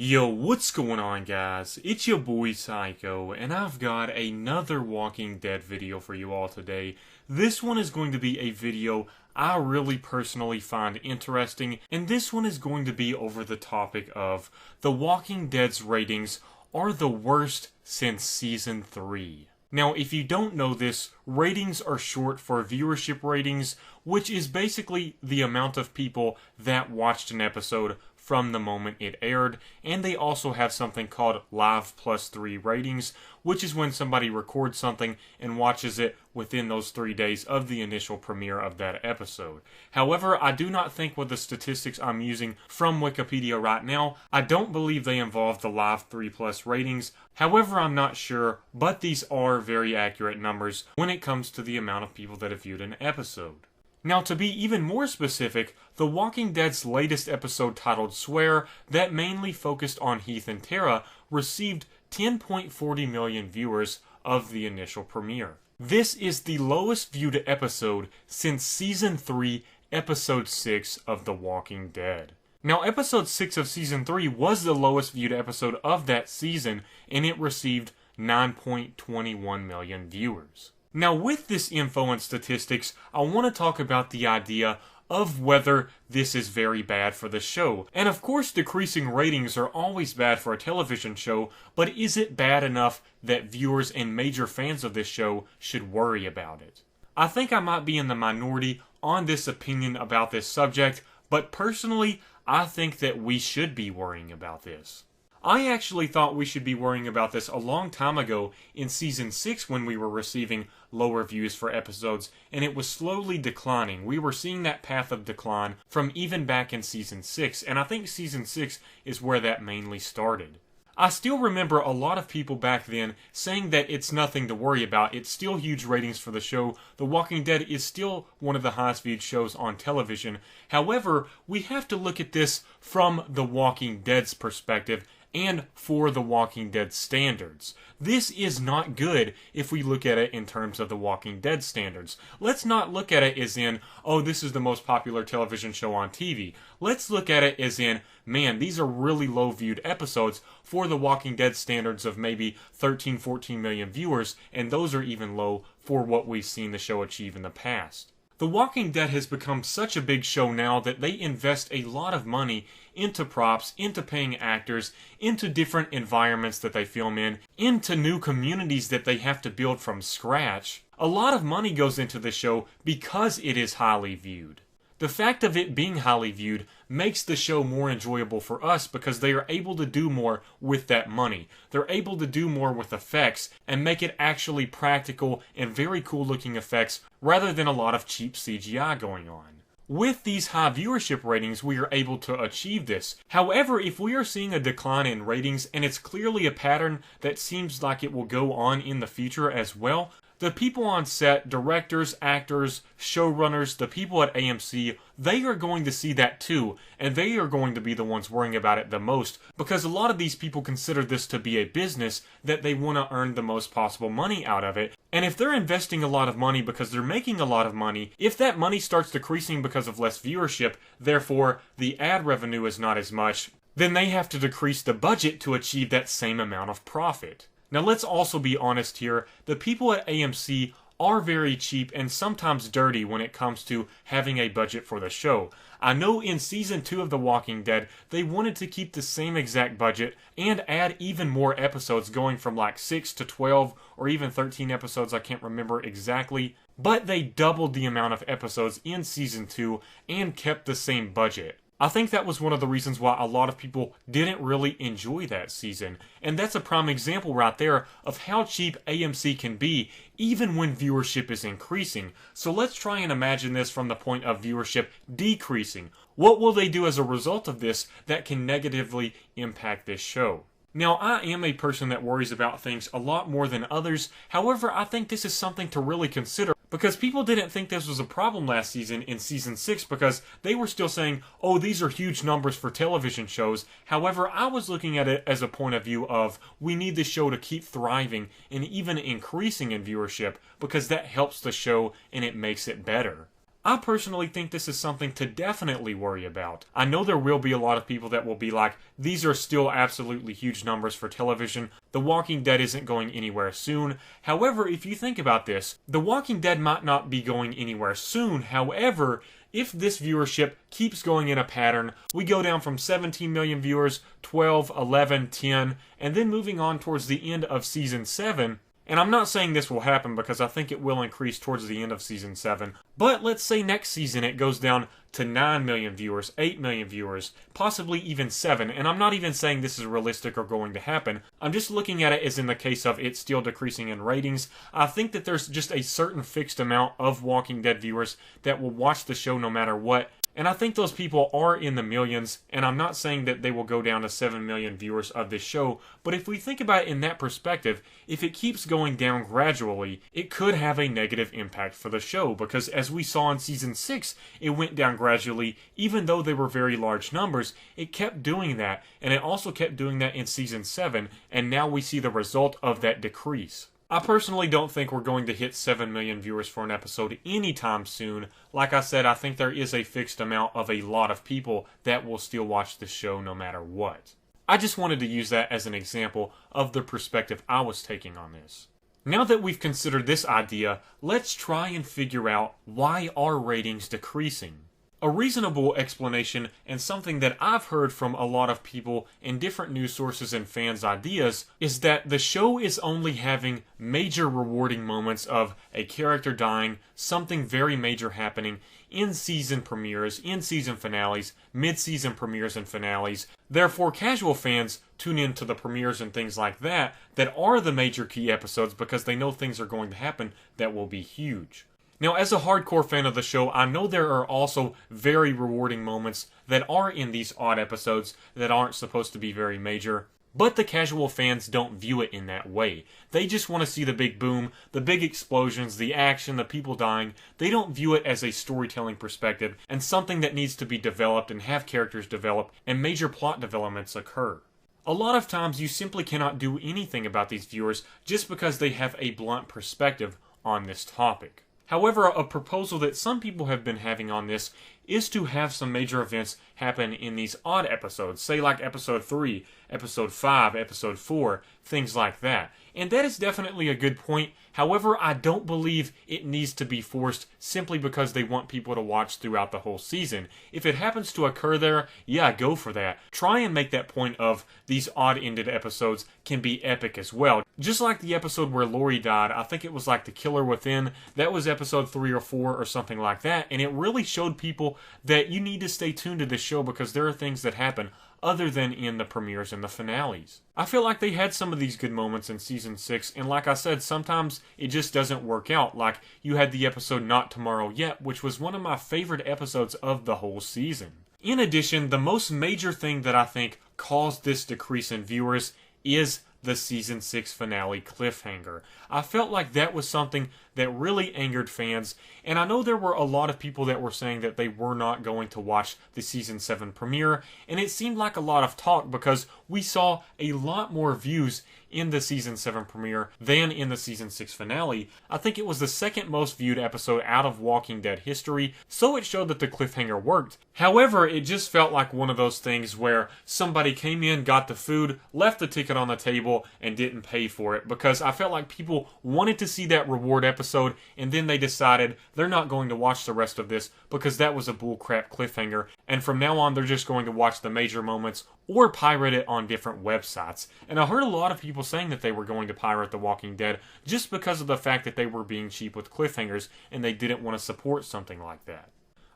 Yo, what's going on, guys? It's your boy Psycho, and I've got another Walking Dead video for you all today. This one is going to be a video I really personally find interesting, and this one is going to be over the topic of The Walking Dead's ratings are the worst since Season 3. Now, if you don't know this, ratings are short for viewership ratings, which is basically the amount of people that watched an episode from the moment it aired, and they also have something called Live Plus 3 ratings, which is when somebody records something and watches it within those 3 days of the initial premiere of that episode. However, I do not think with the statistics I'm using from Wikipedia right now, I don't believe they involve the Live 3 Plus ratings. However, I'm not sure, but these are very accurate numbers when it comes to the amount of people that have viewed an episode. Now, to be even more specific, The Walking Dead's latest episode titled Swear, that mainly focused on Heath and Tara, received 10.40 million viewers of the initial premiere. This is the lowest viewed episode since Season 3, Episode 6 of The Walking Dead. Now, Episode 6 of Season 3 was the lowest viewed episode of that season, and it received 9.21 million viewers. Now, with this info and statistics, I want to talk about the idea of whether this is very bad for the show. And of course, decreasing ratings are always bad for a television show, but is it bad enough that viewers and major fans of this show should worry about it? I think I might be in the minority on this opinion about this subject, but personally, I think that we should be worrying about this. I actually thought we should be worrying about this a long time ago in Season 6 when we were receiving lower views for episodes, and it was slowly declining. We were seeing that path of decline from even back in Season 6, and I think Season 6 is where that mainly started. I still remember a lot of people back then saying that it's nothing to worry about. It's still huge ratings for the show. The Walking Dead is still one of the highest viewed shows on television. However, we have to look at this from The Walking Dead's perspective and for The Walking Dead standards. This is not good if we look at it in terms of The Walking Dead standards. Let's not look at it as in, oh, this is the most popular television show on TV. Let's look at it as in, man, these are really low viewed episodes for The Walking Dead standards of maybe 13, 14 million viewers, and those are even low for what we've seen the show achieve in the past. The Walking Dead has become such a big show now that they invest a lot of money into props, into paying actors, into different environments that they film in, into new communities that they have to build from scratch. A lot of money goes into the show because it is highly viewed. The fact of it being highly viewed makes the show more enjoyable for us because they are able to do more with that money. They're able to do more with effects and make it actually practical and very cool looking effects rather than a lot of cheap CGI going on. With these high viewership ratings, we are able to achieve this. However, if we are seeing a decline in ratings and it's clearly a pattern that seems like it will go on in the future as well, the people on set, directors, actors, showrunners, the people at AMC, they are going to see that too, and they are going to be the ones worrying about it the most, because a lot of these people consider this to be a business that they want to earn the most possible money out of it. And if they're investing a lot of money because they're making a lot of money, if that money starts decreasing because of less viewership, therefore the ad revenue is not as much, then they have to decrease the budget to achieve that same amount of profit. Now, let's also be honest here. The people at AMC are very cheap and sometimes dirty when it comes to having a budget for the show. I know in Season 2 of The Walking Dead, they wanted to keep the same exact budget and add even more episodes, going from like 6 to 12 or even 13 episodes, I can't remember exactly. But they doubled the amount of episodes in Season 2 and kept the same budget. I think that was one of the reasons why a lot of people didn't really enjoy that season. And that's a prime example right there of how cheap AMC can be even when viewership is increasing. So let's try and imagine this from the point of viewership decreasing. What will they do as a result of this that can negatively impact this show? Now, I am a person that worries about things a lot more than others. However, I think this is something to really consider, because people didn't think this was a problem last season in Season 6 because they were still saying, oh, these are huge numbers for television shows. However, I was looking at it as a point of view of we need the show to keep thriving and even increasing in viewership because that helps the show and it makes it better. I personally think this is something to definitely worry about. I know there will be a lot of people that will be like, these are still absolutely huge numbers for television. The Walking Dead isn't going anywhere soon. However, if you think about this, The Walking Dead might not be going anywhere soon. However, if this viewership keeps going in a pattern, we go down from 17 million viewers, 12, 11, 10, and then moving on towards the end of Season 7, and I'm not saying this will happen because I think it will increase towards the end of Season 7. But let's say next season it goes down to 9 million viewers, 8 million viewers, possibly even 7. And I'm not even saying this is realistic or going to happen. I'm just looking at it as in the case of it still decreasing in ratings. I think that there's just a certain fixed amount of Walking Dead viewers that will watch the show no matter what. And I think those people are in the millions, and I'm not saying that they will go down to 7 million viewers of this show, but if we think about it in that perspective, if it keeps going down gradually, it could have a negative impact for the show, because as we saw in Season 6, it went down gradually, even though they were very large numbers, it kept doing that, and it also kept doing that in Season 7, and now we see the result of that decrease. I personally don't think we're going to hit 7 million viewers for an episode anytime soon. Like I said, I think there is a fixed amount of a lot of people that will still watch the show no matter what. I just wanted to use that as an example of the perspective I was taking on this. Now that we've considered this idea, let's try and figure out why are ratings decreasing. A reasonable explanation, and something that I've heard from a lot of people in different news sources and fans' ideas, is that the show is only having major rewarding moments of a character dying, something very major happening in season premieres, in season finales, mid-season premieres and finales. Therefore, casual fans tune into the premieres and things like that are the major key episodes because they know things are going to happen that will be huge. Now, as a hardcore fan of the show, I know there are also very rewarding moments that are in these odd episodes that aren't supposed to be very major, but the casual fans don't view it in that way. They just want to see the big boom, the big explosions, the action, the people dying. They don't view it as a storytelling perspective and something that needs to be developed and have characters develop and major plot developments occur. A lot of times you simply cannot do anything about these viewers just because they have a blunt perspective on this topic. However, a proposal that some people have been having on this is to have some major events happen in these odd episodes, say like episode 3, episode 5, episode 4, things like that. And that is definitely a good point. However, I don't believe it needs to be forced simply because they want people to watch throughout the whole season. If it happens to occur there, yeah, go for that. Try and make that point of these odd-ended episodes can be epic as well. Just like the episode where Lori died, I think it was like The Killer Within, that was episode 3 or 4 or something like that, and it really showed people that you need to stay tuned to this show because there are things that happen other than in the premieres and the finales. I feel like they had some of these good moments in Season 6, and like I said, sometimes it just doesn't work out. Like, you had the episode Not Tomorrow Yet, which was one of my favorite episodes of the whole season. In addition, the most major thing that I think caused this decrease in viewers is the Season 6 finale cliffhanger. I felt like that was something that really angered fans, and I know there were a lot of people that were saying that they were not going to watch the Season 7 premiere, and it seemed like a lot of talk because we saw a lot more views in the Season 7 premiere than in the Season 6 finale. I think it was the second most viewed episode out of Walking Dead history, so it showed that the cliffhanger worked. However, it just felt like one of those things where somebody came in, got the food, left the ticket on the table, and didn't pay for it, because I felt like people wanted to see that reward episode, and then they decided they're not going to watch the rest of this because that was a bullcrap cliffhanger, and from now on they're just going to watch the major moments or pirate it on different websites. And I heard a lot of people saying that they were going to pirate The Walking Dead just because of the fact that they were being cheap with cliffhangers and they didn't want to support something like that.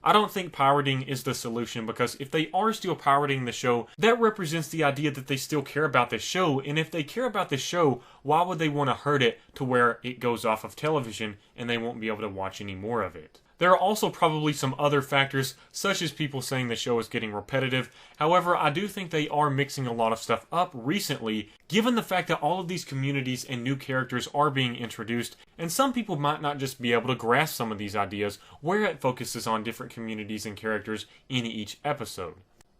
I don't think pirating is the solution, because if they are still pirating the show, that represents the idea that they still care about the show, and if they care about the show, why would they want to hurt it to where it goes off of television and they won't be able to watch any more of it? There are also probably some other factors, such as people saying the show is getting repetitive. However, I do think they are mixing a lot of stuff up recently, given the fact that all of these communities and new characters are being introduced, and some people might not just be able to grasp some of these ideas, where it focuses on different communities and characters in each episode.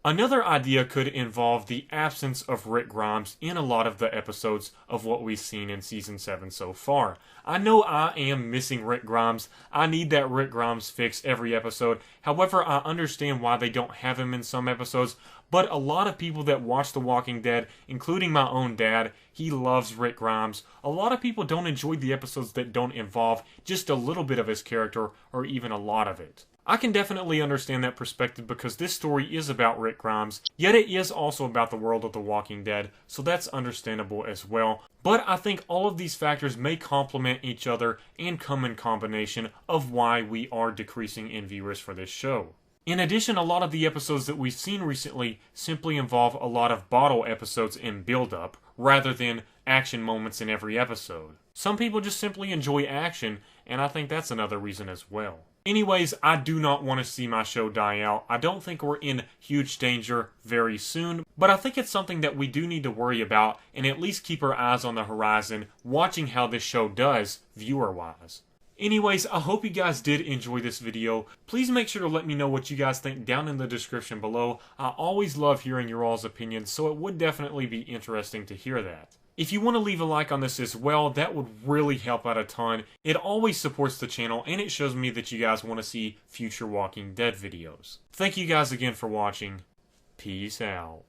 Another idea could involve the absence of Rick Grimes in a lot of the episodes of what we've seen in Season 7 so far. I know I am missing Rick Grimes. I need that Rick Grimes fix every episode. However, I understand why they don't have him in some episodes, but a lot of people that watch The Walking Dead, including my own dad, he loves Rick Grimes. A lot of people don't enjoy the episodes that don't involve just a little bit of his character or even a lot of it. I can definitely understand that perspective because this story is about Rick Grimes, yet it is also about the world of The Walking Dead, so that's understandable as well. But I think all of these factors may complement each other and come in combination of why we are decreasing in viewers for this show. In addition, a lot of the episodes that we've seen recently simply involve a lot of bottle episodes in build-up, rather than action moments in every episode. Some people just simply enjoy action, and I think that's another reason as well. Anyways, I do not want to see my show die out. I don't think we're in huge danger very soon, but I think it's something that we do need to worry about and at least keep our eyes on the horizon, watching how this show does, viewer-wise. Anyways, I hope you guys did enjoy this video. Please make sure to let me know what you guys think down in the description below. I always love hearing your all's opinions, so it would definitely be interesting to hear that. If you want to leave a like on this as well, that would really help out a ton. It always supports the channel, and it shows me that you guys want to see future Walking Dead videos. Thank you guys again for watching. Peace out.